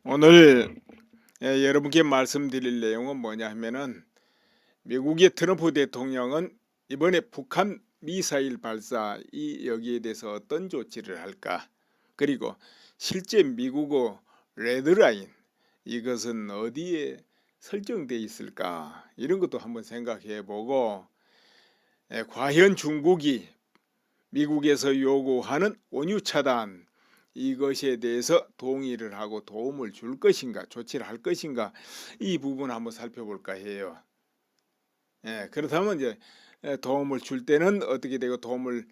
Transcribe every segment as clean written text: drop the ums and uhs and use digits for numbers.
오늘 여러분께 말씀드릴 내용은 뭐냐 하면은 미국의 트럼프 대통령은 이번에 북한 미사일 발사 여기에 대해서 어떤 조치를 할까, 그리고 실제 미국의 레드라인 이것은 어디에 설정되어 있을까, 이런 것도 한번 생각해 보고, 과연 중국이 미국에서 요구하는 원유 차단 이것에 대해서 동의를 하고 도움을 줄 것인가, 조치를 할 것인가, 이 부분 한번 살펴볼까 해요. 그렇다면 이제 도움을 줄 때는 어떻게 되고, 도움을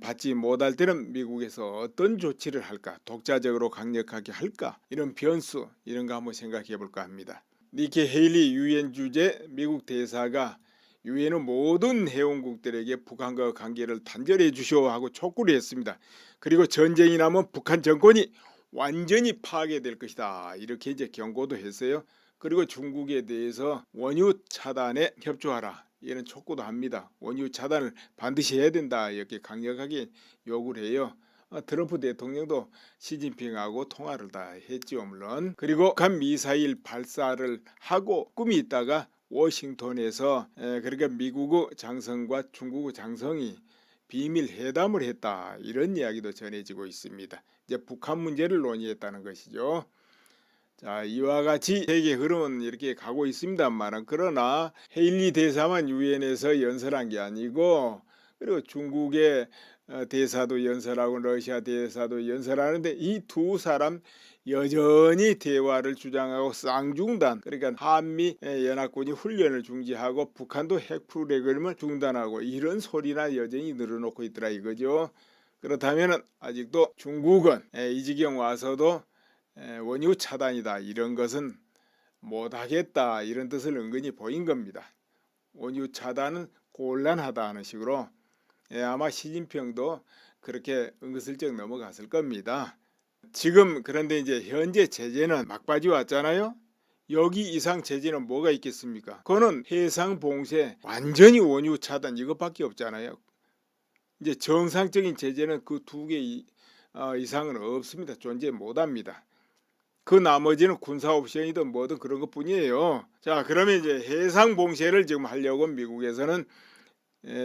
받지 못할 때는 미국에서 어떤 조치를 할까, 독자적으로 강력하게 할까, 이런 변수 이런 거 한번 생각해 볼까 합니다. 니키 헤일리 유엔 주재 미국 대사가 유엔의 모든 회원국들에게 북한과 관계를 단절해 주시오 하고 촉구를 했습니다. 그리고 전쟁이 나면 북한 정권이 완전히 파괴될 것이다, 이렇게 이제 경고도 했어요. 그리고 중국에 대해서 원유 차단에 협조하라, 이런 촉구도 합니다. 원유 차단을 반드시 해야 된다, 이렇게 강력하게 요구를 해요. 트럼프 대통령도 시진핑하고 통화를 다 했죠, 물론. 그리고 북한 미사일 발사를 하고 꿈이 있다가 워싱턴에서 그러니까 미국의 장성과 중국의 장성이 비밀 회담을 했다, 이런 이야기도 전해지고 있습니다. 이제 북한 문제를 논의했다는 것이죠. 자, 이와 같이 세계 흐름은 이렇게 가고 있습니다만, 그러나 헤일리 대사만 유엔에서 연설한 게 아니고, 그리고 중국의 대사도 연설하고 러시아 대사도 연설하는데, 이 두 사람 여전히 대화를 주장하고 쌍중단, 그러니까 한미 연합군이 훈련을 중지하고 북한도 핵 프로그램을 중단하고, 이런 소리나 여전히 늘어놓고 있더라 이거죠. 그렇다면 아직도 중국은 이 지경 와서도 원유 차단이다, 이런 것은 못하겠다, 이런 뜻을 은근히 보인 겁니다. 원유 차단은 곤란하다 하는 식으로 아마 시진핑도 그렇게 은근슬쩍 넘어갔을 겁니다. 지금 그런데 이제 현재 제재는 막바지 왔잖아요. 여기 이상 제재는 뭐가 있겠습니까? 그거는 해상 봉쇄, 완전히 원유 차단, 이것밖에 없잖아요. 이제 정상적인 제재는 그 두 개 이상은 없습니다. 존재 못합니다. 그 나머지는 군사 옵션이든 뭐든 그런 것 뿐이에요. 자, 그러면 이제 해상 봉쇄를 지금 하려고 미국에서는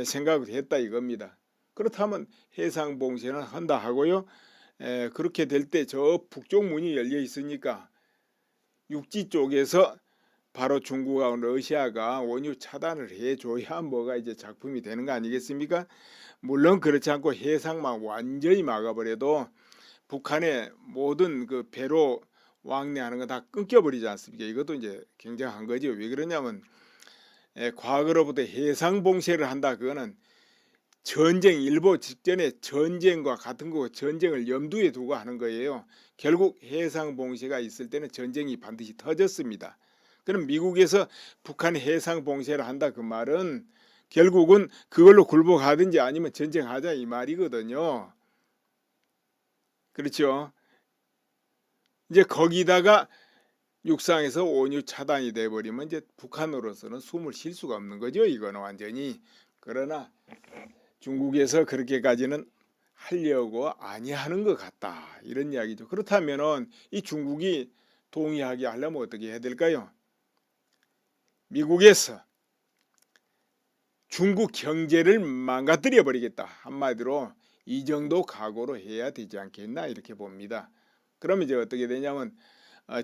생각을 했다 이겁니다. 그렇다면 해상 봉쇄는 한다 하고요. 그렇게 될 때 저 북쪽 문이 열려 있으니까 육지 쪽에서 바로 중국하고 러시아가 원유 차단을 해줘야 뭐가 이제 작품이 되는 거 아니겠습니까? 물론 그렇지 않고 해상만 완전히 막아버려도 북한의 모든 그 배로 왕래하는 거 다 끊겨버리지 않습니까? 이것도 이제 굉장한 거죠. 왜 그러냐면 과거로부터 해상 봉쇄를 한다, 그거는 전쟁 일보 직전에 전쟁과 같은 거, 전쟁을 염두에 두고 하는 거예요. 결국 해상 봉쇄가 있을 때는 전쟁이 반드시 터졌습니다. 그럼 미국에서 북한 해상 봉쇄를 한다, 그 말은 결국은 그걸로 굴복하든지 아니면 전쟁하자, 이 말이거든요. 그렇죠. 이제 거기다가 육상에서 원유 차단이 돼버리면 이제 북한으로서는 숨을 쉴 수가 없는 거죠, 이거는 완전히. 그러나 중국에서 그렇게까지는 하려고 아니하는 것 같다, 이런 이야기죠. 그렇다면은 이 중국이 동의하게 하려면 어떻게 해야 될까요? 미국에서 중국 경제를 망가뜨려 버리겠다, 한마디로 이 정도 각오로 해야 되지 않겠나, 이렇게 봅니다. 그러면 이제 어떻게 되냐면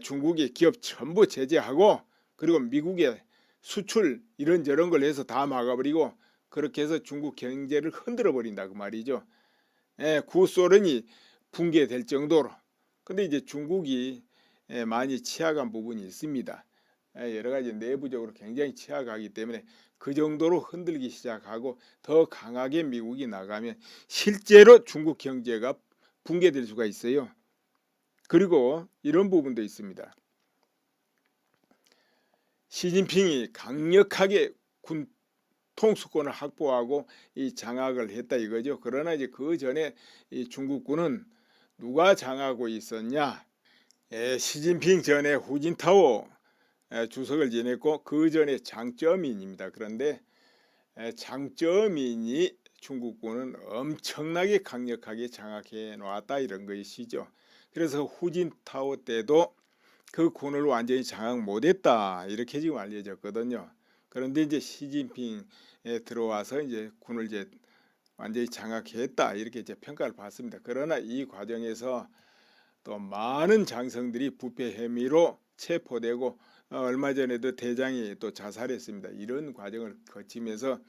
중국의 기업 전부 제재하고, 그리고 미국의 수출 이런저런 걸 해서 다 막아버리고, 그렇게 해서 중국 경제를 흔들어 버린다, 그 말이죠. 구소련이 붕괴될 정도로. 근데 이제 중국이 많이 취약한 부분이 있습니다. 여러 가지 내부적으로 굉장히 취약하기 때문에 그 정도로 흔들기 시작하고, 더 강하게 미국이 나가면 실제로 중국 경제가 붕괴될 수가 있어요. 그리고 이런 부분도 있습니다. 시진핑이 강력하게 군 통수권을 확보하고 이 장악을 했다 이거죠. 그러나 이제 그 전에 이 중국군은 누가 장악하고 있었냐? 시진핑 전에 후진타오 주석을 지냈고, 그 전에 장쩌민입니다. 그런데 장쩌민이 중국군은 엄청나게 강력하게 장악해 놓았다, 이런 것이죠. 그래서 후진타오 때도 그 군을 완전히 장악 못했다 이렇게 지금 알려졌거든요. 그런데 이제 시진핑에 들어와서 이제 군을 이제 완전히 장악했다 이렇게 이제 평가를 받습니다. 그러나 이 과정에서 또 많은 장성들이 부패 혐의로 체포되고 얼마 전에도 대장이 또 자살했습니다. 이런 과정을 거치면서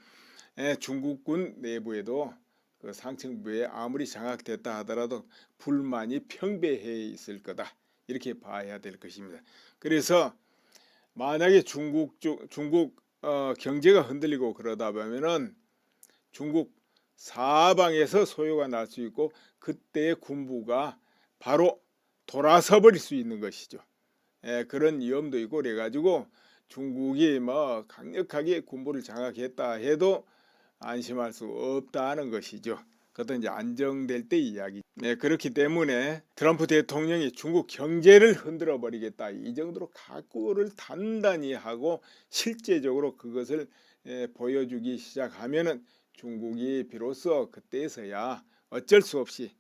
중국군 내부에도 그 상층부에 아무리 장악됐다 하더라도 불만이 평배해 있을 거다 이렇게 봐야 될 것입니다. 그래서 만약에 중국 경제가 흔들리고 그러다 보면은 중국 사방에서 소요가 날 수 있고 그때 군부가 바로 돌아서 버릴 수 있는 것이죠. 그런 위험도 있고 그래가지고 중국이 뭐 강력하게 군부를 장악했다 해도 안심할 수 없다는 것이죠. 그것도 이제 안정될 때 이야기. 그렇기 때문에 트럼프 대통령이 중국 경제를 흔들어 버리겠다 이 정도로 각오를 단단히 하고 실제적으로 그것을 보여주기 시작하면은 중국이 비로소 그때서야 어쩔 수 없이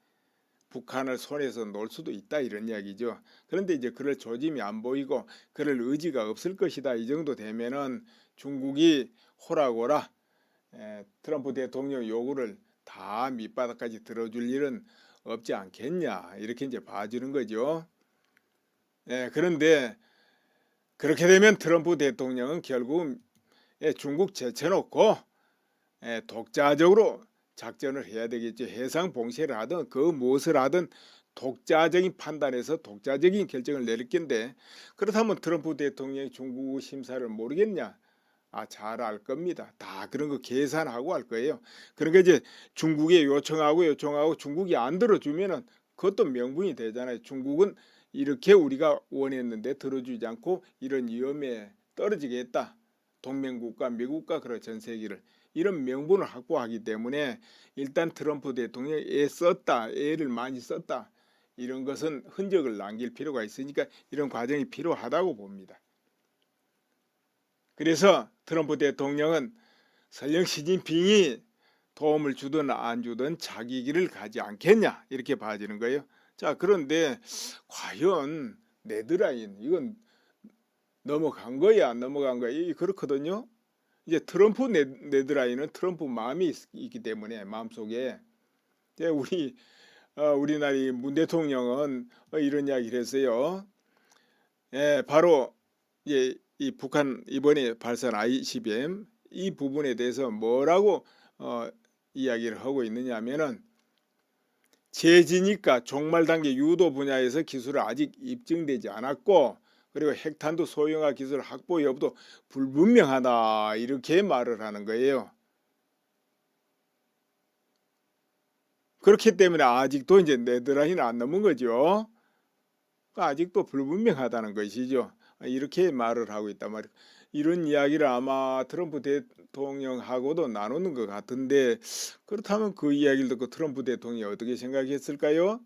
북한을 손에서 놓을 수도 있다 이런 이야기죠. 그런데 이제 그럴 조짐이 안 보이고 그럴 의지가 없을 것이다 이 정도 되면은 중국이 호락호락 트럼프 대통령 요구를 다 밑바닥까지 들어줄 일은 없지 않겠냐 이렇게 이제 봐주는 거죠. 그런데 그렇게 되면 트럼프 대통령은 결국 중국 제쳐놓고 독자적으로 작전을 해야 되겠죠. 해상 봉쇄를 하든 그 무엇을 하든 독자적인 판단에서 독자적인 결정을 내릴 건데 그렇다면 트럼프 대통령이 중국 심사를 모르겠냐? 잘 알 겁니다. 다 그런 거 계산하고 할 거예요. 그러니까 이제 중국에 요청하고 중국이 안 들어주면은 그것도 명분이 되잖아요. 중국은 이렇게 우리가 원했는데 들어주지 않고 이런 위험에 떨어지겠다. 동맹국가 미국과 그런 전 세계를 이런 명분을 확보하기 때문에 일단 트럼프 대통령이 애를 많이 썼다. 이런 것은 흔적을 남길 필요가 있으니까 이런 과정이 필요하다고 봅니다. 그래서 트럼프 대통령은 설령 시진핑이 도움을 주든 안 주든 자기 길을 가지 않겠냐 이렇게 봐지는 거예요. 자, 그런데 과연 레드라인 이건 넘어간 거야 안 넘어간 거야 그렇거든요. 이제 트럼프 레드라인은 트럼프 마음이 있기 때문에 마음속에 우리나라 문 대통령은 이런 이야기를 했어요. 바로 이제 이 북한 이번에 발사한 ICBM 이 부분에 대해서 뭐라고 이야기를 하고 있느냐 하면은 제지니까 종말 단계 유도 분야에서 기술을 아직 입증되지 않았고 그리고 핵탄두 소형화 기술 확보 여부도 불분명하다 이렇게 말을 하는 거예요. 그렇기 때문에 아직도 이제 레드라인은 안 넘은 거죠. 아직도 불분명하다는 것이죠. 이렇게 말을 하고 있단 말이에요. 이런 이야기를 아마 트럼프 대통령하고도 나누는 것 같은데 그렇다면 그 이야기를 듣고 트럼프 대통령이 어떻게 생각했을까요?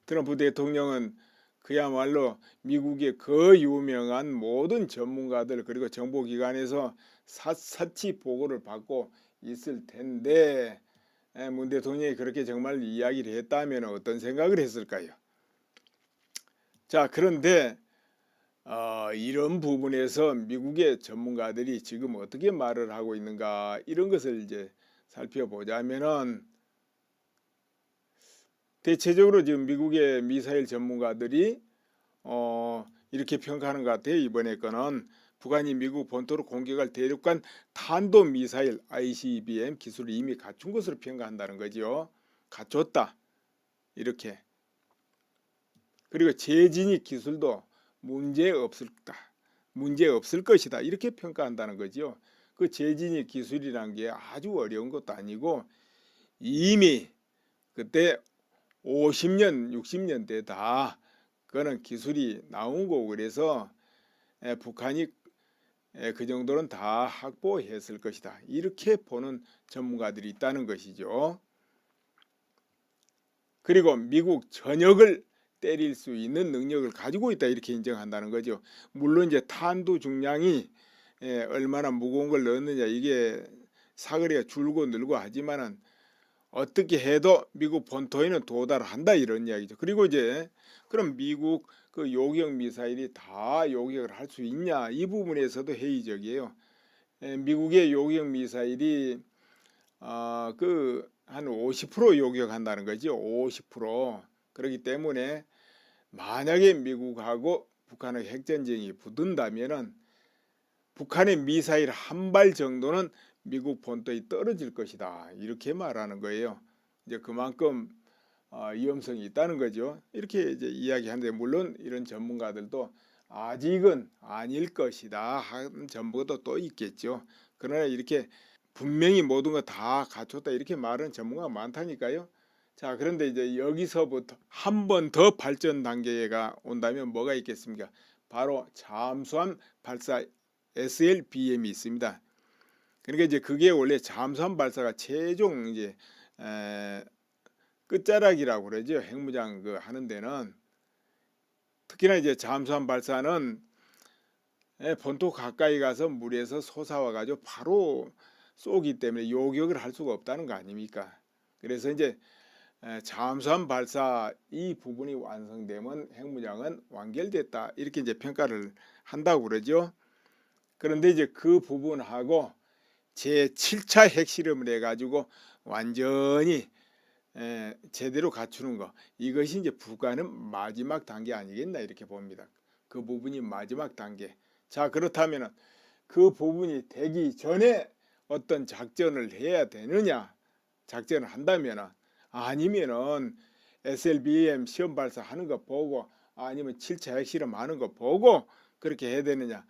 트럼프 대통령은 그야말로 미국의 그 유명한 모든 전문가들 그리고 정보기관에서 샅샅이 보고를 받고 있을 텐데 문 대통령이 그렇게 정말 이야기를 했다면 어떤 생각을 했을까요? 자, 그런데 이런 부분에서 미국의 전문가들이 지금 어떻게 말을 하고 있는가 이런 것을 이제 살펴보자면은 대체적으로 지금 미국의 미사일 전문가들이 이렇게 평가하는 것 같아요. 이번에 거는 북한이 미국 본토로 공격할 대륙간 탄도미사일 ICBM 기술을 이미 갖춘 것으로 평가한다는 거죠. 갖췄다 이렇게. 그리고 재진입 기술도 문제 없을 것이다 이렇게 평가한다는 거죠. 그 재진입 기술이란 게 아주 어려운 것도 아니고 이미 그때 50년 60년대 다 그거는 기술이 나온 거고 그래서 북한이 그 정도는 다 확보했을 것이다 이렇게 보는 전문가들이 있다는 것이죠. 그리고 미국 전역을 때릴 수 있는 능력을 가지고 있다 이렇게 인정한다는 거죠. 물론 이제 탄두 중량이 얼마나 무거운 걸 넣느냐 이게 사거리가 줄고 늘고 하지만은 어떻게 해도 미국 본토에는 도달한다 이런 이야기죠. 그리고 이제 그럼 미국 그 요격 미사일이 다 요격을 할 수 있냐 이 부분에서도 회의적이에요. 미국의 요격 미사일이 그 한 50% 요격한다는 거죠. 50%. 그렇기 때문에 만약에 미국하고 북한의 핵전쟁이 붙는다면은 북한의 미사일 한 발 정도는 미국 본토에 떨어질 것이다. 이렇게 말하는 거예요. 이제 그만큼 위험성이 있다는 거죠. 이렇게 이제 이야기하는데 물론 이런 전문가들도 아직은 아닐 것이다 하는 전문가도 또 있겠죠. 그러나 이렇게 분명히 모든 거 다 갖췄다 이렇게 말하는 전문가가 많다니까요. 자, 그런데 이제 여기서부터 한 번 더 발전 단계가 온다면 뭐가 있겠습니까? 바로 잠수함 발사 SLBM이 있습니다. 그러니까 이제 그게 원래 잠수함 발사가 최종 이제 끝자락이라고 그러죠. 핵무장 그 하는 데는 특히나 이제 잠수함 발사는 본토 가까이 가서 물에서 솟아와 가지고 바로 쏘기 때문에 요격을 할 수가 없다는 거 아닙니까? 그래서 이제 잠수함 발사 이 부분이 완성되면 핵무장은 완결됐다 이렇게 이제 평가를 한다고 그러죠. 그런데 이제 그 부분하고 제7차 핵실험을 해가지고 완전히 제대로 갖추는 거 이것이 이제 북한은 마지막 단계 아니겠나 이렇게 봅니다. 그 부분이 마지막 단계. 자, 그렇다면 그 부분이 되기 전에 어떤 작전을 해야 되느냐? 작전을 한다면 아니면은 SLBM 시험 발사하는 거 보고 아니면 7차 핵실험 하는 거 보고 그렇게 해야 되느냐?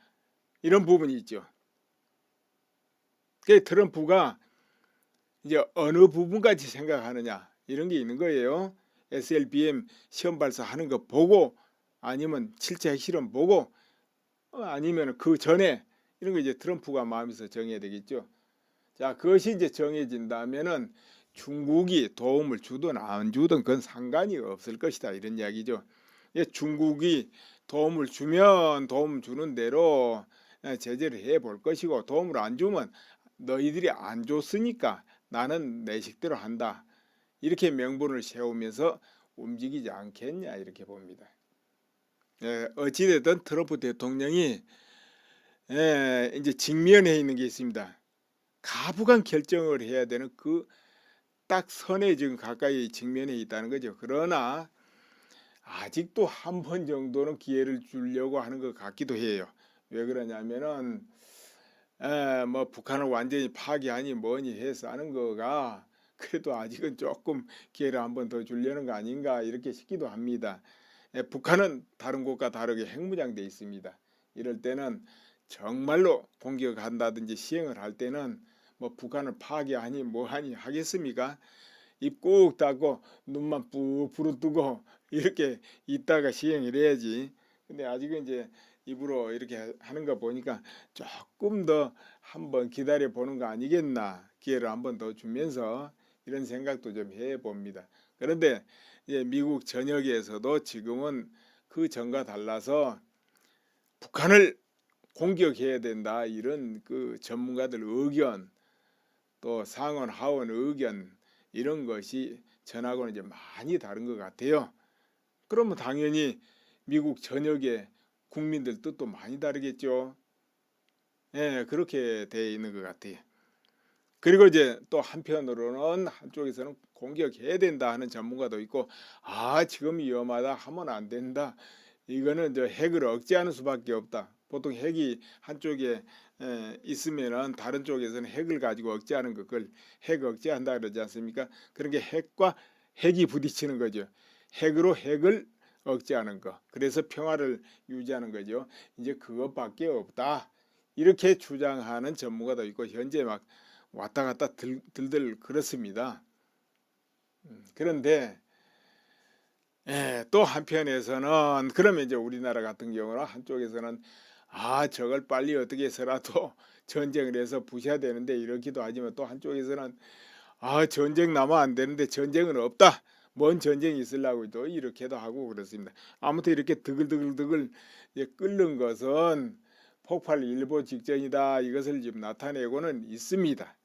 이런 부분이 있죠. 그 트럼프가 이제 어느 부분까지 생각하느냐 이런 게 있는 거예요. SLBM 시험 발사하는 거 보고 아니면 7차 핵실험 보고 아니면 그 전에 이런 거 이제 트럼프가 마음에서 정해야 되겠죠. 자, 그것이 이제 정해진다면은 중국이 도움을 주든 안 주든 그건 상관이 없을 것이다 이런 이야기죠. 중국이 도움을 주면 도움 주는 대로 제재를 해 볼 것이고 도움을 안 주면 너희들이 안 줬으니까 나는 내 식대로 한다. 이렇게 명분을 세우면서 움직이지 않겠냐 이렇게 봅니다. 어찌됐든 트럼프 대통령이 이제 직면해 있는 게 있습니다. 가부간 결정을 해야 되는 그 딱 선에 지금 가까이 직면해 있다는 거죠. 그러나 아직도 한 번 정도는 기회를 주려고 하는 것 같기도 해요. 왜 그러냐면은 뭐 북한을 완전히 파기하니 뭐니 해서 하는 거가 그래도 아직은 조금 기회를 한 번 더 주려는 거 아닌가 이렇게 싶기도 합니다. 북한은 다른 곳과 다르게 핵무장돼 있습니다. 이럴 때는 정말로 공격한다든지 시행을 할 때는 뭐 북한을 파괴하니 뭐하니 하겠습니까? 입 꾹 닫고 눈만 뿌 부릅뜨고 이렇게 있다가 시행을 해야지. 근데 아직은 이제 입으로 이렇게 하는 거 보니까 조금 더 한번 기다려 보는 거 아니겠나, 기회를 한번 더 주면서 이런 생각도 좀 해봅니다. 그런데 이제 미국 전역에서도 지금은 그 전과 달라서 북한을 공격해야 된다 이런 그 전문가들 의견 또 상원 하원 의견 이런 것이 전하고는 이제 많이 다른 것 같아요. 그러면 당연히 미국 전역의 국민들 뜻도 많이 다르겠죠. 그렇게 돼 있는 것 같아요. 그리고 이제 또 한편으로는 한쪽에서는 공격해야 된다 하는 전문가도 있고 지금 위험하다 하면 안 된다. 이거는 저 핵을 억제하는 수밖에 없다. 보통 핵이 한쪽에 있으면은 다른 쪽에서는 핵을 가지고 억제하는 거 그걸 핵 억제한다 그러지 않습니까? 그런 게 핵과 핵이 부딪히는 거죠. 핵으로 핵을 억제하는 거. 그래서 평화를 유지하는 거죠. 이제 그것밖에 없다. 이렇게 주장하는 전문가도 있고 현재 막 왔다 갔다 들들 그렇습니다. 그런데 또 한편에서는 그러면 이제 우리나라 같은 경우는 한쪽에서는 저걸 빨리 어떻게 해서라도 전쟁을 해서 부셔야 되는데 이러기도 하지만 또 한쪽에서는 전쟁 나면 안 되는데 전쟁은 없다. 뭔 전쟁이 있으려고 또 이렇게도 하고 그렇습니다. 아무튼 이렇게 드글드글 끓는 것은 폭발 일보 직전이다. 이것을 지금 나타내고는 있습니다.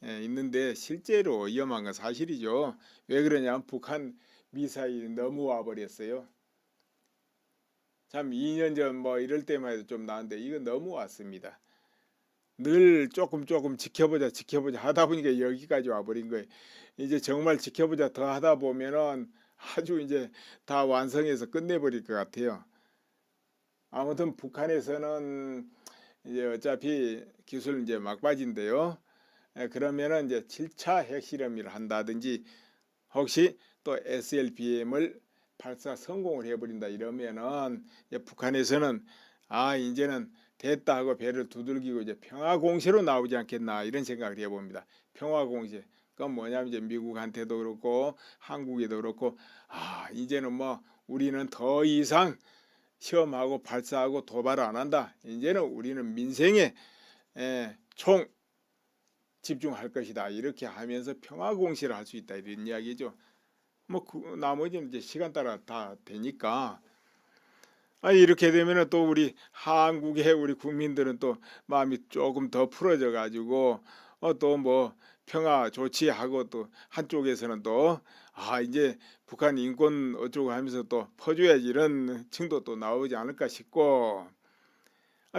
있는데 실제로 위험한 건 사실이죠. 왜 그러냐면 북한 미사일이 너무 와버렸어요. 참 2년 전 뭐 이럴 때만 해도 좀 나은데 이거 너무 왔습니다. 늘 조금 지켜보자 하다 보니까 여기까지 와버린 거예요. 이제 정말 지켜보자 더 하다 보면은 아주 이제 다 완성해서 끝내버릴 것 같아요. 아무튼 북한에서는 이제 어차피 기술 이제 막바지인데요. 그러면은 이제 7차 핵실험을 한다든지 혹시 또 SLBM을 발사 성공을 해버린다 이러면은 이제 북한에서는 이제는 됐다 하고 배를 두들기고 이제 평화공세로 나오지 않겠나 이런 생각을 해봅니다. 평화공세. 그건 뭐냐면 이제 미국한테도 그렇고 한국에도 그렇고 이제는 뭐 우리는 더 이상 시험하고 발사하고 도발 안 한다. 이제는 우리는 민생에 총 집중할 것이다. 이렇게 하면서 평화공세를 할 수 있다. 이런 이야기죠. 뭐 나머지는 이제 시간 따라 다 되니까 이렇게 되면은 또 우리 한국의 우리 국민들은 또 마음이 조금 더 풀어져 가지고 또 뭐 평화 조치하고 또 한쪽에서는 또 이제 북한 인권 어쩌고 하면서 또 퍼줘야지 이런 층도 또 나오지 않을까 싶고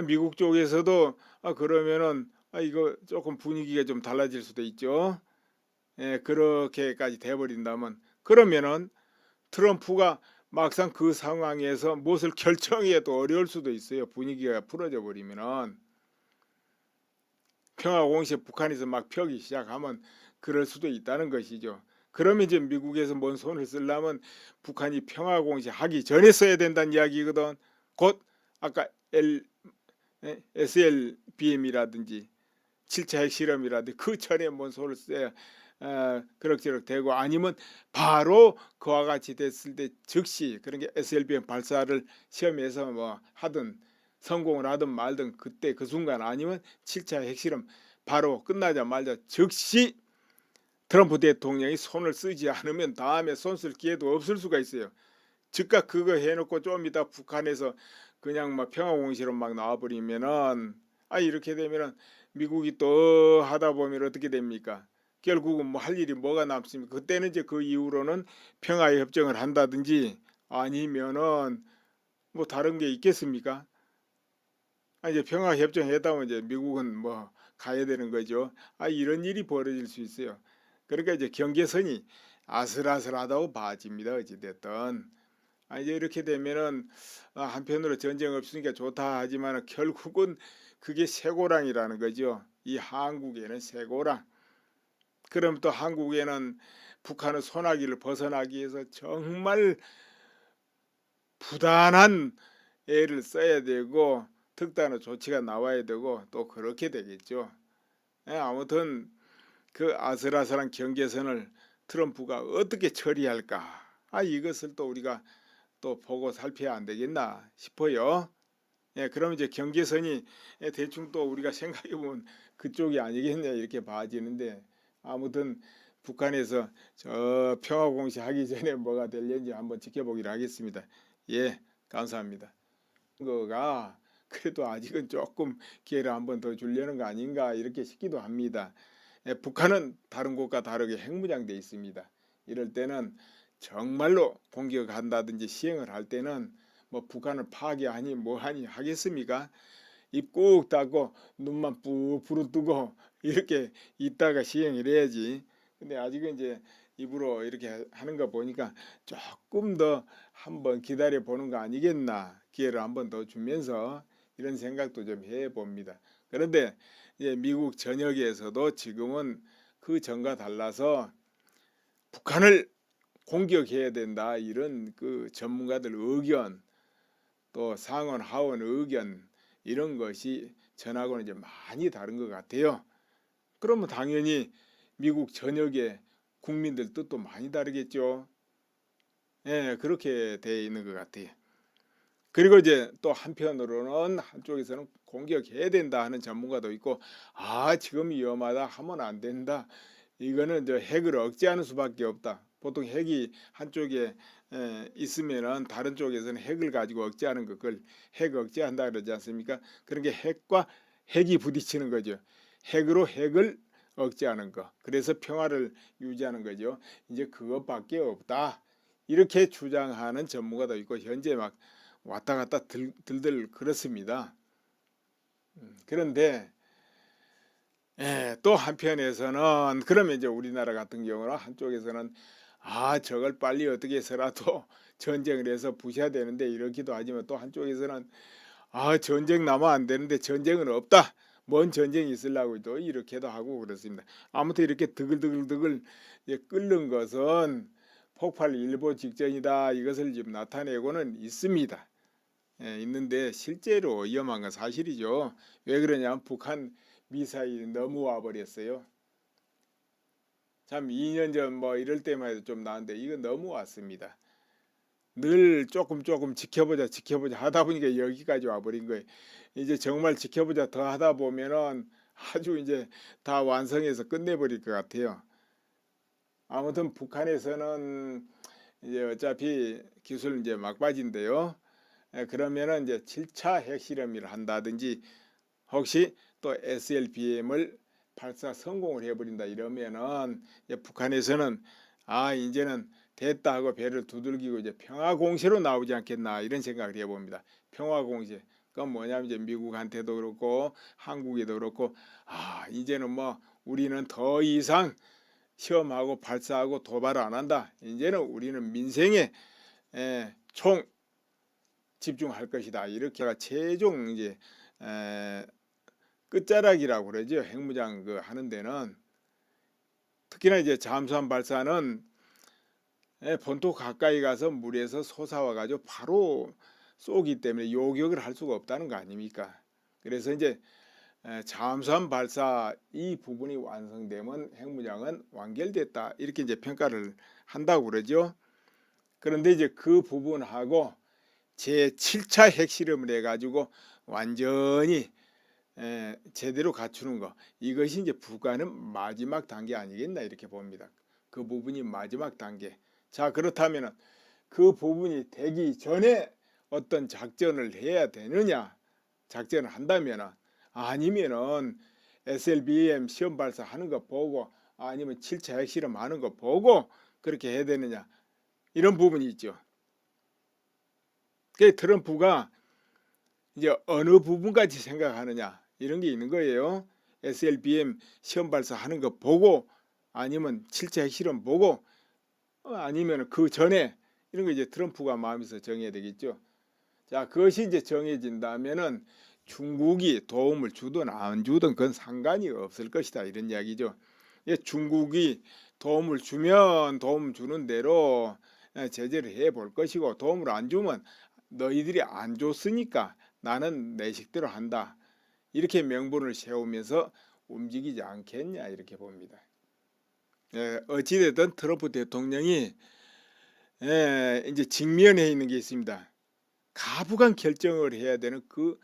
미국 쪽에서도 그러면은 이거 조금 분위기가 좀 달라질 수도 있죠. 그렇게까지 돼버린다면 그러면은 트럼프가 막상 그 상황에서 무엇을 결정해도 어려울 수도 있어요. 분위기가 풀어져 버리면은 평화공세 북한에서 막 펴기 시작하면 그럴 수도 있다는 것이죠. 그러면 이제 미국에서 뭔 손을 쓰려면 북한이 평화공세 하기 전에 써야 된다는 이야기거든. 곧 아까 SLBM이라든지 7차 핵실험이라든지 그 전에 뭔 손을 써야 그럭저럭 되고 아니면 바로 그와 같이 됐을 때 즉시 그런 게 SLBM 발사를 시험에서 뭐 하든 성공을 하든 말든 그때 그 순간 아니면 7차 핵실험 바로 끝나자마자 즉시 트럼프 대통령이 손을 쓰지 않으면 다음에 손 쓸 기회도 없을 수가 있어요. 즉각 그거 해놓고 좀 이따 북한에서 그냥 막 평화공시로 막 나와버리면은 이렇게 되면은 미국이 또 하다 보면 어떻게 됩니까? 결국은 뭐 할 일이 뭐가 남습니까? 그때는 이제 그 이후로는 평화의 협정을 한다든지 아니면은 뭐 다른 게 있겠습니까? 이제 평화 협정 했다 면 이제 미국은 뭐 가야 되는 거죠. 이런 일이 벌어질 수 있어요. 그러니까 이제 경계선이 아슬아슬하다고 봐집니다. 어찌됐든. 이제 이렇게 되면은 한편으로 전쟁 없으니까 좋다 하지만 결국은 그게 쇠고랑이라는 거죠. 이 한국에는 쇠고랑. 그럼 또 한국에는 북한의 소나기를 벗어나기 위해서 정말 부단한 애를 써야 되고 특단의 조치가 나와야 되고 또 그렇게 되겠죠. 아무튼 그 아슬아슬한 경계선을 트럼프가 어떻게 처리할까? 이것을 또 우리가 또 보고 살펴야 안 되겠나 싶어요. 그럼 이제 경계선이 대충 또 우리가 생각해 보면 그쪽이 아니겠냐 이렇게 봐지는데 아무튼 북한에서 저 평화공시 하기 전에 뭐가 될는지 한번 지켜보기로 하겠습니다. 감사합니다. 거가 그래도 아직은 조금 기회를 한번 더 주려는 거 아닌가 이렇게 싶기도 합니다. 북한은 다른 곳과 다르게 핵무장돼 있습니다. 이럴 때는 정말로 공격한다든지 시행을 할 때는 뭐 북한을 파괴하니 뭐하니 하겠습니까? 입 꾹 닫고 눈만 뿌 부릅뜨고 이렇게 있다가 시행을 해야지. 근데 아직은 이제 입으로 이렇게 하는 거 보니까 조금 더 한번 기다려 보는 거 아니겠나, 기회를 한번 더 주면서 이런 생각도 좀 해봅니다. 그런데 이제 미국 전역에서도 지금은 그 전과 달라서 북한을 공격해야 된다 이런 그 전문가들 의견 또 상원 하원 의견 이런 것이 전하고는 이제 많이 다른 것 같아요. 그러면 당연히 미국 전역의 국민들 뜻도 많이 다르겠죠. 그렇게 돼 있는 것 같아요. 그리고 이제 또 한편으로는 한쪽에서는 공격해야 된다 하는 전문가도 있고 지금 위험하다 하면 안 된다. 이거는 저 핵을 억제하는 수밖에 없다. 보통 핵이 한쪽에 있으면은 다른 쪽에서는 핵을 가지고 억제하는 그걸 핵 억제한다 그러지 않습니까? 그런 게 핵과 핵이 부딪히는 거죠. 핵으로 핵을 억제하는 거. 그래서 평화를 유지하는 거죠. 이제 그것밖에 없다. 이렇게 주장하는 전문가도 있고 현재 막 왔다 갔다 들들 그렇습니다. 그런데 또 한편에서는 그러면 이제 우리나라 같은 경우는 한쪽에서는 저걸 빨리 어떻게 해서라도 전쟁을 해서 부셔야 되는데 이러기도 하지만 또 한쪽에서는 전쟁 나면 안 되는데 전쟁은 없다. 뭔 전쟁이 있으려고 또 이렇게도 하고 그렇습니다. 아무튼 이렇게 드글드글드글 끓는 것은 폭발 일보 직전이다. 이것을 지금 나타내고는 있습니다. 있는데 실제로 위험한 건 사실이죠. 왜 그러냐면 북한 미사일이 너무 와버렸어요. 참 2년 전 뭐 이럴 때만 해도 좀 나은데 이거 너무 왔습니다. 늘 조금 지켜보자 하다 보니까 여기까지 와버린 거예요. 이제 정말 지켜보자 더 하다 보면은 아주 이제 다 완성해서 끝내버릴 것 같아요. 아무튼 북한에서는 이제 어차피 기술 이제 막바지인데요. 그러면은 이제 7차 핵실험을 한다든지 혹시 또 SLBM을 발사 성공을 해버린다 이러면은 북한에서는 이제는 됐다 하고 배를 두들기고 이제 평화공세로 나오지 않겠나 이런 생각을 해봅니다. 평화공세. 그건 뭐냐면 이제 미국한테도 그렇고 한국에도 그렇고 이제는 뭐 우리는 더 이상 시험하고 발사하고 도발 안 한다. 이제는 우리는 민생에 총 집중할 것이다. 이렇게가 최종 이제 끝자락이라고 그러죠. 핵무장 하는 데는 특히나 이제 잠수함 발사는 본토 가까이 가서 물에서 솟아와 가지고 바로 쏘기 때문에 요격을 할 수가 없다는 거 아닙니까? 그래서 이제 잠수함 발사 이 부분이 완성되면 핵무장은 완결됐다 이렇게 이제 평가를 한다고 그러죠. 그런데 이제 그 부분하고 제7차 핵실험을 해가지고 완전히 제대로 갖추는 거 이것이 이제 북한은 마지막 단계 아니겠나 이렇게 봅니다. 그 부분이 마지막 단계. 자 그렇다면 그 부분이 되기 전에 어떤 작전을 해야 되느냐 작전을 한다면 아니면은 SLBM 시험 발사하는 거 보고 아니면 7차 핵실험 하는 거 보고 그렇게 해야 되느냐 이런 부분이 있죠. 그 트럼프가 이제 어느 부분까지 생각하느냐 이런 게 있는 거예요. SLBM 시험 발사하는 거 보고 아니면 7차 핵실험 보고 아니면 그 전에 이런 거 이제 트럼프가 마음에서 정해야 되겠죠. 자 그것이 이제 정해진다면은 중국이 도움을 주든 안 주든 그건 상관이 없을 것이다 이런 이야기죠. 중국이 도움을 주면 도움 주는 대로 제재를 해 볼 것이고 도움을 안 주면 너희들이 안 줬으니까 나는 내 식대로 한다. 이렇게 명분을 세우면서 움직이지 않겠냐 이렇게 봅니다. 어찌됐든 트럼프 대통령이 이제 직면해 있는 게 있습니다. 가부간 결정을 해야 되는 그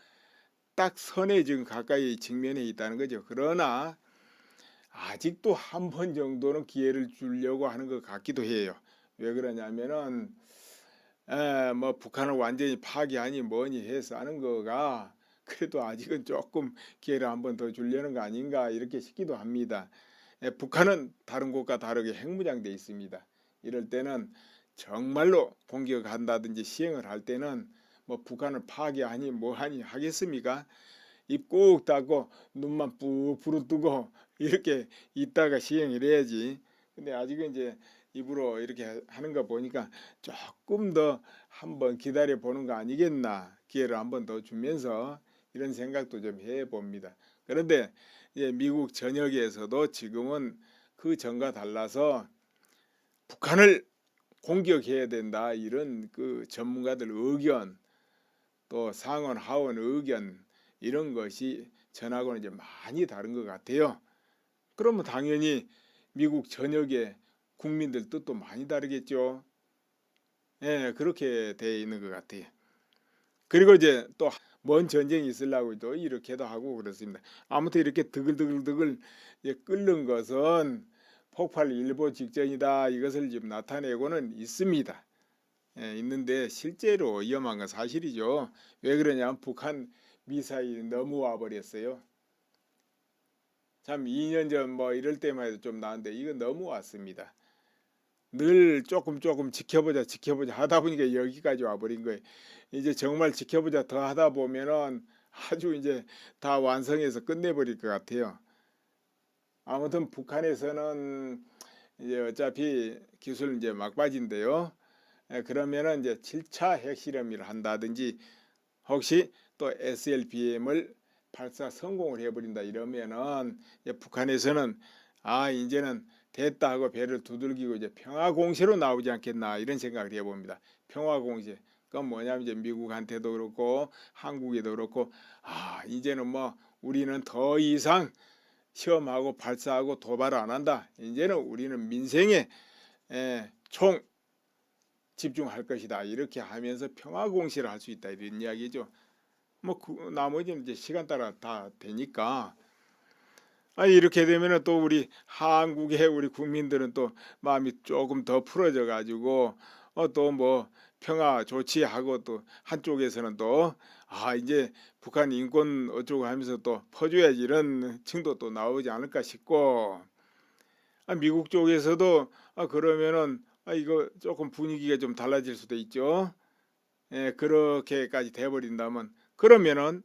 딱 선에 지금 가까이 직면해 있다는 거죠. 그러나 아직도 한 번 정도는 기회를 주려고 하는 것 같기도 해요. 왜 그러냐면은 뭐 북한을 완전히 파기하니 뭐니 해서 하는 거가 그래도 아직은 조금 기회를 한 번 더 주려는 거 아닌가 이렇게 싶기도 합니다. 북한은 다른 곳과 다르게 핵무장돼 있습니다. 이럴 때는 정말로 공격한다든지 시행을 할 때는 뭐 북한을 파괴하니 뭐하니 하겠습니까? 입 꾹 닫고 눈만 뿌 부릅뜨고 이렇게 있다가 시행을 해야지. 근데 아직은 이제 입으로 이렇게 하는 거 보니까 조금 더 한번 기다려 보는 거 아니겠나 기회를 한 번 더 주면서 이런 생각도 좀 해봅니다. 그런데 이제 미국 전역에서도 지금은 그 전과 달라서 북한을 공격해야 된다 이런 그 전문가들 의견 또 상원 하원 의견 이런 것이 전하고는 이제 많이 다른 것 같아요. 그러면 당연히 미국 전역의 국민들 뜻도 많이 다르겠죠. 그렇게 돼 있는 것 같아요. 그리고 이제 또 먼 전쟁이 있으려고 또 이렇게도 하고 그렇습니다. 아무튼 이렇게 드글드글 끓는 것은 폭발 일보 직전이다 이것을 지금 나타내고는 있습니다. 있는데 실제로 위험한 건 사실이죠. 왜 그러냐면 북한 미사일이 너무 와버렸어요. 참 2년 전 뭐 이럴 때만 해도 좀 나은데 이건 너무 왔습니다. 늘 조금 지켜보자 하다 보니까 여기까지 와버린 거예요. 이제 정말 지켜보자 더 하다 보면은 아주 이제 다 완성해서 끝내버릴 것 같아요. 아무튼 북한에서는 이제 어차피 기술 이제 막바지인데요. 그러면은 이제 7차 핵실험을 한다든지 혹시 또 SLBM을 발사 성공을 해버린다 이러면은 이제 북한에서는 아 이제는 됐다 하고 배를 두들기고 이제 평화공세로 나오지 않겠나 이런 생각을 해봅니다. 평화공세. 그건 뭐냐면 이제 미국한테도 그렇고 한국에도 그렇고 아 이제는 뭐 우리는 더 이상 시험하고 발사하고 도발 안 한다. 이제는 우리는 민생에 총 집중할 것이다. 이렇게 하면서 평화공세를 할 수 있다. 이런 이야기죠. 뭐 나머지는 이제 시간 따라 다 되니까. 이렇게 되면은 또 우리 한국의 우리 국민들은 또 마음이 조금 더 풀어져 가지고 또 뭐 평화 조치하고 또 한쪽에서는 또 이제 북한 인권 어쩌고 하면서 또 퍼줘야지 이런 층도 또 나오지 않을까 싶고 미국 쪽에서도 그러면은 이거 조금 분위기가 좀 달라질 수도 있죠. 그렇게까지 돼버린다면 그러면은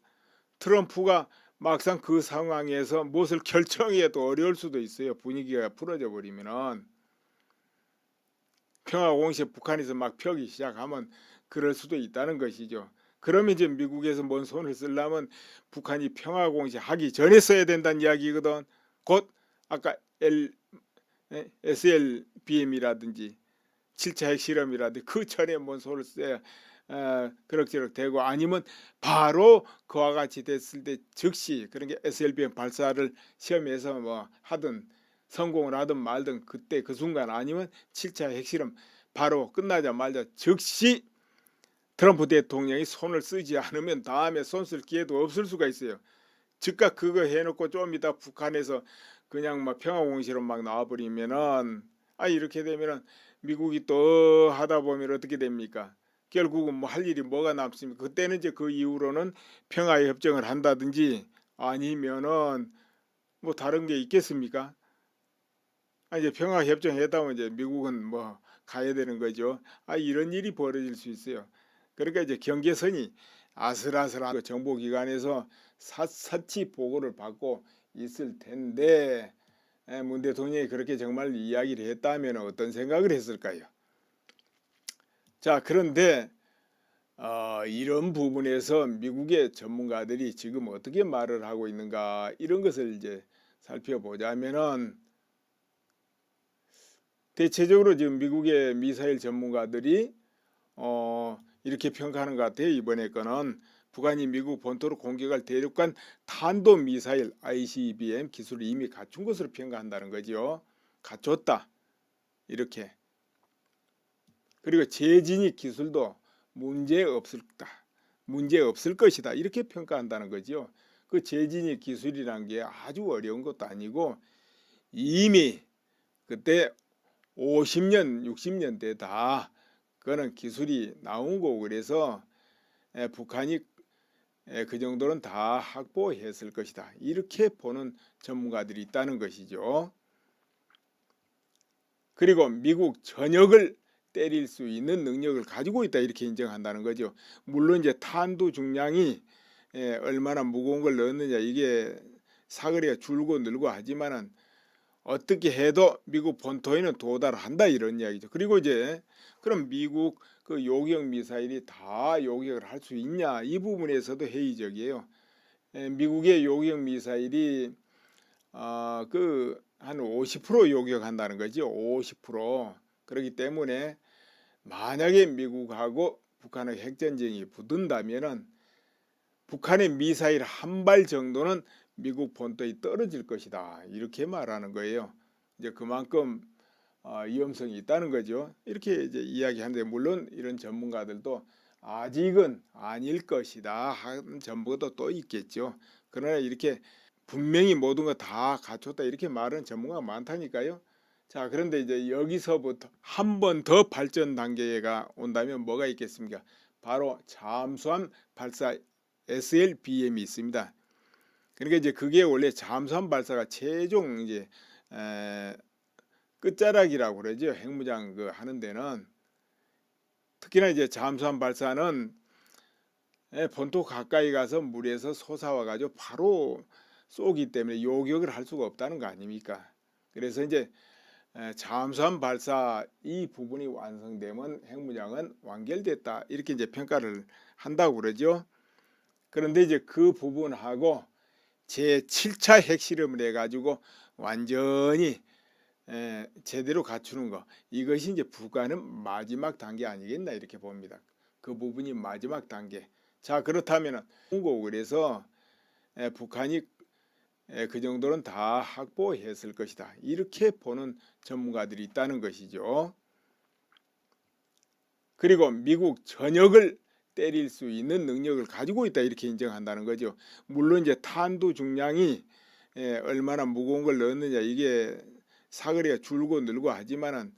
트럼프가 막상 그 상황에서 무엇을 결정해도 어려울 수도 있어요. 분위기가 풀어져 버리면은 평화공세 북한에서 막 펴기 시작하면 그럴 수도 있다는 것이죠. 그러면 이제 미국에서 뭔 손을 쓰려면 북한이 평화공세 하기 전에 써야 된다는 이야기거든. 곧 아까 SLBM이라든지 7차 핵실험이라든지 그 전에 뭔 손을 써야 그럭저럭 되고 아니면 바로 그와 같이 됐을 때 즉시 그런 게 SLBM 발사를 시험해서 뭐 하든 성공을 하든 말든 그때 그 순간 아니면 7차 핵실험 바로 끝나자마자 즉시 트럼프 대통령이 손을 쓰지 않으면 다음에 손 쓸 기회도 없을 수가 있어요. 즉각 그거 해놓고 좀 이따 북한에서 그냥 막 평화공시로 막 나와버리면은 이렇게 되면은 미국이 또 하다 보면 어떻게 됩니까? 결국은 뭐 할 일이 뭐가 남습니까? 그때는 이제 그 이후로는 평화의 협정을 한다든지 아니면은 뭐 다른 게 있겠습니까? 이제 평화 협정 했다면 이제 미국은 뭐 가야 되는 거죠. 이런 일이 벌어질 수 있어요. 그러니까 이제 경계선이 아슬아슬한 그 정보기관에서 샅샅이 보고를 받고 있을 텐데 문 대통령이 그렇게 정말 이야기를 했다면 어떤 생각을 했을까요? 자, 그런데 이런 부분에서 미국의 전문가들이 지금 어떻게 말을 하고 있는가 이런 것을 이제 살펴보자면은 대체적으로 지금 미국의 미사일 전문가들이 이렇게 평가하는 것 같아요. 이번에 거는 북한이 미국 본토로 공격할 대륙간 탄도미사일 ICBM 기술을 이미 갖춘 것으로 평가한다는 거죠. 갖췄다. 이렇게. 그리고 재진입 기술도 문제 없을 것이다. 이렇게 평가한다는 거죠. 그 재진입 기술이란 게 아주 어려운 것도 아니고 이미 그때 50년, 60년대 다 그거는 기술이 나온 거고 그래서 북한이 그 정도는 다 확보했을 것이다. 이렇게 보는 전문가들이 있다는 것이죠. 그리고 미국 전역을 때릴 수 있는 능력을 가지고 있다 이렇게 인정한다는 거죠. 물론 이제 탄두 중량이 얼마나 무거운 걸 넣느냐 이게 사거리가 줄고 늘고 하지만은 어떻게 해도 미국 본토에는 도달한다 이런 이야기죠. 그리고 이제 그럼 미국 그 요격 미사일이 다 요격을 할 수 있냐 이 부분에서도 회의적이에요. 미국의 요격 미사일이 그 한 50% 요격한다는 거죠. 50%. 그렇기 때문에 만약에 미국하고 북한의 핵전쟁이 붙는다면은 북한의 미사일 한 발 정도는 미국 본토에 떨어질 것이다. 이렇게 말하는 거예요. 이제 그만큼 위험성이 있다는 거죠. 이렇게 이제 이야기하는데 물론 이런 전문가들도 아직은 아닐 것이다 하는 전문가도 또 있겠죠. 그러나 이렇게 분명히 모든 거 다 갖췄다 이렇게 말하는 전문가가 많다니까요. 자, 그런데 이제 여기서부터 한 번 더 발전 단계가 온다면 뭐가 있겠습니까? 바로 잠수함 발사 SLBM이 있습니다. 그러니까 이제 그게 원래 잠수함 발사가 최종 이제 끝자락이라고 그러죠. 핵무장 그 하는 데는 특히나 이제 잠수함 발사는 본토 가까이 가서 물에서 솟아와 가지고 바로 쏘기 때문에 요격을 할 수가 없다는 거 아닙니까? 그래서 이제 잠수함 발사 이 부분이 완성되면 핵무장은 완결됐다 이렇게 이제 평가를 한다고 그러죠. 그런데 이제 그 부분하고 제7차 핵실험을 해가지고 완전히 제대로 갖추는 거 이것이 이제 북한은 마지막 단계 아니겠나 이렇게 봅니다. 그 부분이 마지막 단계. 자 그렇다면 그래서 북한이 그 정도는 다 확보했을 것이다 이렇게 보는 전문가들이 있다는 것이죠. 그리고 미국 전역을 때릴 수 있는 능력을 가지고 있다 이렇게 인정한다는 거죠. 물론 이제 탄두 중량이 얼마나 무거운 걸 넣었느냐 이게 사거리가 줄고 늘고 하지만은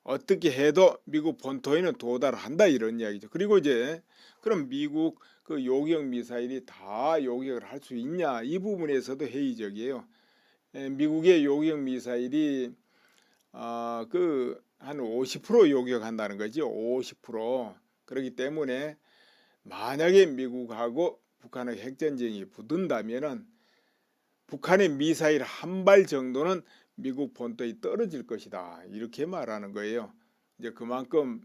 어떻게 해도 미국 본토에는 도달한다 이런 이야기죠. 그리고 이제 그럼 미국 그 요격 미사일이 다 요격을 할 수 있냐 이 부분에서도 회의적이에요. 미국의 요격 미사일이 그 한 50% 요격한다는 거죠. 50%. 그렇기 때문에 만약에 미국하고 북한의 핵전쟁이 붙는다면은 북한의 미사일 한 발 정도는 미국 본토에 떨어질 것이다 이렇게 말하는 거예요. 이제 그만큼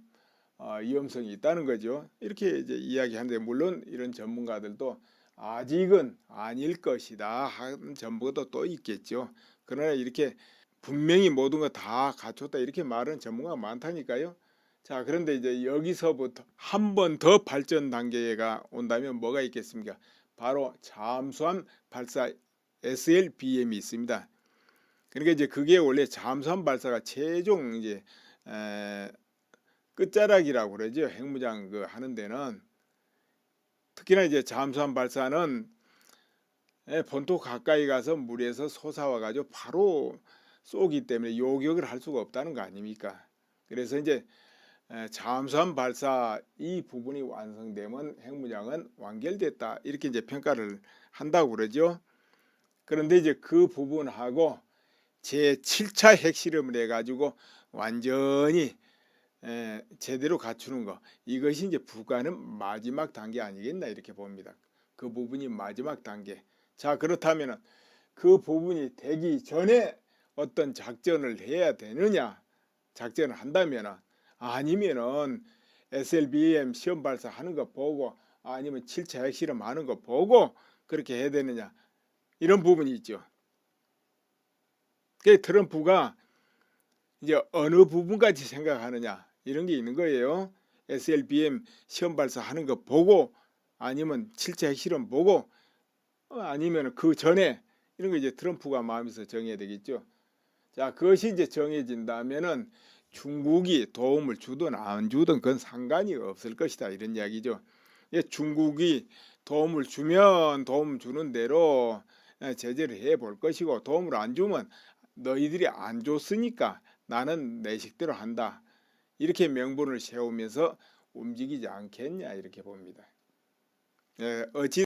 위험성이 있다는 거죠. 이렇게 이제 이야기하는데 물론 이런 전문가들도 아직은 아닐 것이다 하는 전문가도 또 있겠죠. 그러나 이렇게 분명히 모든 거 다 갖췄다 이렇게 말하는 전문가가 많다니까요. 자 그런데 이제 여기서부터 한 번 더 발전 단계가 온다면 뭐가 있겠습니까? 바로 잠수함 발사 SLBM이 있습니다. 그러니까 이제 그게 원래 잠수함 발사가 최종 이제 끝자락이라고 그러죠. 핵무장 그 하는 데는 특히나 이제 잠수함 발사는 본토 가까이 가서 물에서 솟아와 가지고 바로 쏘기 때문에 요격을 할 수가 없다는 거 아닙니까? 그래서 이제 잠수함 발사 이 부분이 완성되면 핵무장은 완결됐다 이렇게 이제 평가를 한다고 그러죠. 그런데 이제 그 부분하고 제7차 핵실험을 해가지고 완전히 제대로 갖추는 거 이것이 이제 북한은 마지막 단계 아니겠나 이렇게 봅니다. 그 부분이 마지막 단계. 자 그렇다면 그 부분이 되기 전에 어떤 작전을 해야 되느냐 작전을 한다면 아니면은 SLBM 시험 발사하는 거 보고 아니면 7차 핵실험 하는 거 보고 그렇게 해야 되느냐 이런 부분이 있죠. 그 트럼프가 이제 어느 부분까지 생각하느냐 이런 게 있는 거예요. SLBM 시험 발사하는 거 보고 아니면 7차 핵실험 보고 아니면 그 전에 이런 거 이제 트럼프가 마음에서 정해야 되겠죠. 자 그것이 이제 정해진다면은 중국이 도움을 주든 안 주든 그건 상관이 없을 것이다 이런 이야기죠. 중국이 도움을 주면 도움 주는 대로 제재를 해 볼 것이고 도움을 안 주면 너희들이 안 줬으니까 나는 내 식대로 한다 이렇게 명분을 세우면서 움직이지 않겠냐 이렇게 봅니다. 어찌